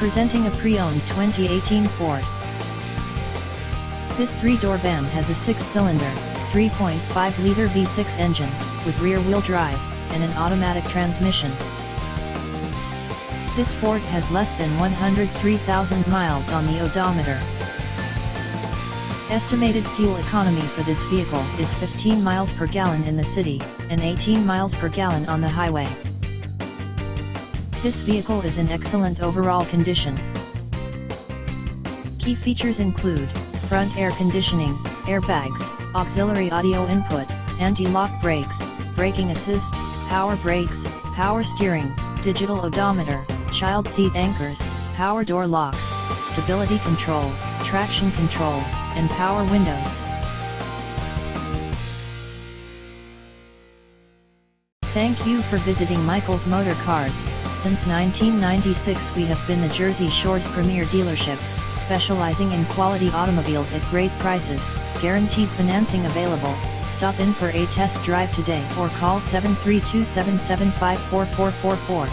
Presenting a pre-owned 2018 Ford. This 3-door van has a 6-cylinder, 3.5-liter V6 engine, with rear-wheel drive, and an automatic transmission. This Ford has less than 103,000 miles on the odometer. Estimated fuel economy for this vehicle is 15 miles per gallon in the city, and 18 miles per gallon on the highway. This vehicle is in excellent overall condition. Key features include front air conditioning, airbags, auxiliary audio input, anti-lock brakes, braking assist, power brakes, power steering, digital odometer, child seat anchors, power door locks, stability control, traction control, and power windows. Thank you for visiting Michael's Motorcars. Since 1996 we have been the Jersey Shore's premier dealership, specializing in quality automobiles at great prices, guaranteed financing available. Stop in for a test drive today or call 732-775-4444.